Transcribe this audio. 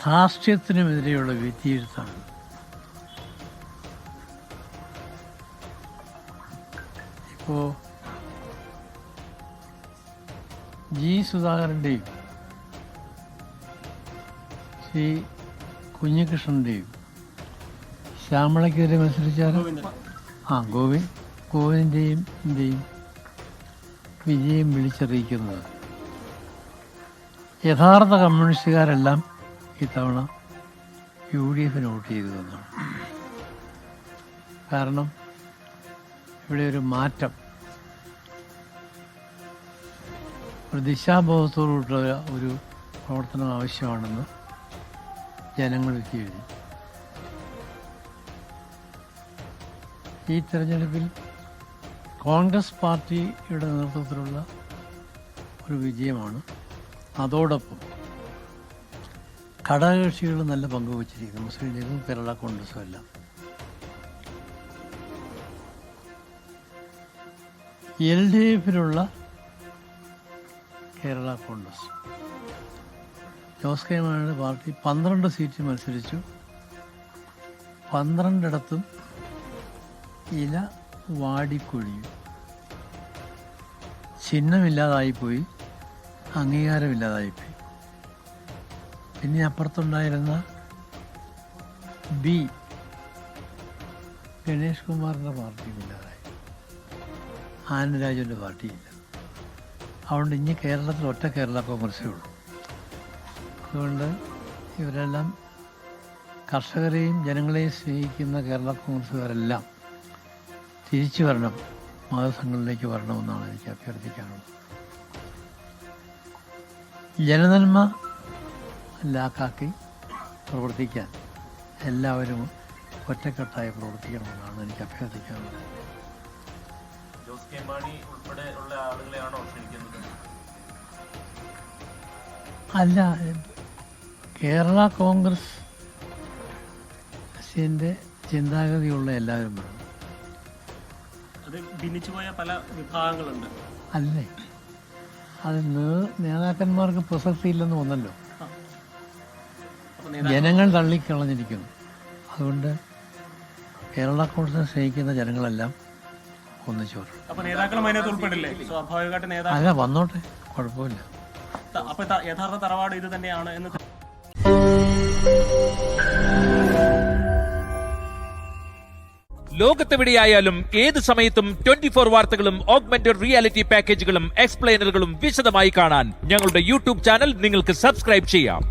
ധാർഷ്ട്യത്തിനുമെതിരെയുള്ള വിധിയെഴുത്താണ്. ഇപ്പോൾ ജി സുധാകരൻ്റെയും ശ്രീ കുഞ്ഞികൃഷ്ണൻ്റെയും ശ്യാമളയ്ക്കെതിരെ മത്സരിച്ചാലും ഗോവിന്ദൻ്റെയും വിജയം വിളിച്ചറിയിക്കുന്നത് യഥാർത്ഥ കമ്മ്യൂണിസ്റ്റുകാരെല്ലാം ഇത്തവണ UDF വോട്ട് ചെയ്തു എന്നാണ്. കാരണം ഇവിടെ ഒരു മാറ്റം, ഒരു ദിശാബോധത്തോടുള്ള ഒരു പ്രവർത്തനം ആവശ്യമാണെന്ന് ജനങ്ങൾ എത്തിക്കഴിഞ്ഞു. ഈ തെരഞ്ഞെടുപ്പിൽ കോൺഗ്രസ് പാർട്ടിയുടെ നേതൃത്വത്തിലുള്ള ഒരു വിജയമാണ്. അതോടൊപ്പം ഘടകകക്ഷികൾ നല്ല പങ്കുവച്ചിരിക്കുന്നു. മുസ്ലിം ലീഗും കേരള കോൺഗ്രസും എല്ലാം. LDFിലുള്ള കേരള കോൺഗ്രസ്, ജോസ് കെ മാണിയുടെ പാർട്ടി 12 സീറ്റ് മത്സരിച്ചു. 12 ഇല വാടിക്കൊഴിയും. ചിഹ്നമില്ലാതായിപ്പോയി, അംഗീകാരമില്ലാതായിപ്പോയി. പിന്നെ അപ്പുറത്തുണ്ടായിരുന്ന ഗണേഷ് കുമാറിൻ്റെ പാർട്ടിയും ഇല്ലാതായി, ആനന്ദരാജുവിൻ്റെ പാർട്ടിയില്ല. അതുകൊണ്ട് ഇനി കേരളത്തിൽ ഒറ്റ കേരള കോൺഗ്രസേ ഉള്ളൂ. അതുകൊണ്ട് ഇവരെല്ലാം കർഷകരെയും ജനങ്ങളെയും സ്നേഹിക്കുന്ന കേരള കോൺഗ്രസ്സുകാരെല്ലാം തിരിച്ചു വരണം, മതസംഘങ്ങളിലേക്ക് വരണമെന്നാണ് എനിക്ക് അഭ്യർത്ഥിക്കാനുള്ളത്. ജനനന്മ ലാക്കാക്കി പ്രവർത്തിക്കാൻ എല്ലാവരും ഒറ്റക്കെട്ടായി പ്രവർത്തിക്കണമെന്നാണ് എനിക്ക് അഭ്യർത്ഥിക്കാനുള്ളത്. അല്ല, കേരള കോൺഗ്രസിൻ്റെ ചിന്താഗതിയുള്ള എല്ലാവരും വേണം. പല വിഭാഗങ്ങളുണ്ട്. അല്ലേ, അത് നേതാക്കന്മാർക്ക് പ്രസക്തിയില്ലെന്ന് വന്നല്ലോ. ജനങ്ങൾ തള്ളിക്കളഞ്ഞിരിക്കുന്നു. അതുകൊണ്ട് കേരള കോൺഗ്രസിനെ സ്നേഹിക്കുന്ന ജനങ്ങളെല്ലാം ഒന്നിച്ചു വരണം. അല്ല, വന്നോട്ടെ, കുഴപ്പമില്ല. യഥാർത്ഥ തറവാട് ഇത് തന്നെയാണ് എന്ന് ലോകത്തെവിടെയായാലും ഏത് സമയത്തും 24 വാർത്തകളും ഓഗ്മെന്റഡ് റിയാലിറ്റി പാക്കേജുകളും എക്സ്പ്ലെയിനറുകളും വിശദമായി കാണാൻ ഞങ്ങളുടെ YouTube ചാനൽ നിങ്ങൾക്ക് സബ്സ്ക്രൈബ് ചെയ്യാം.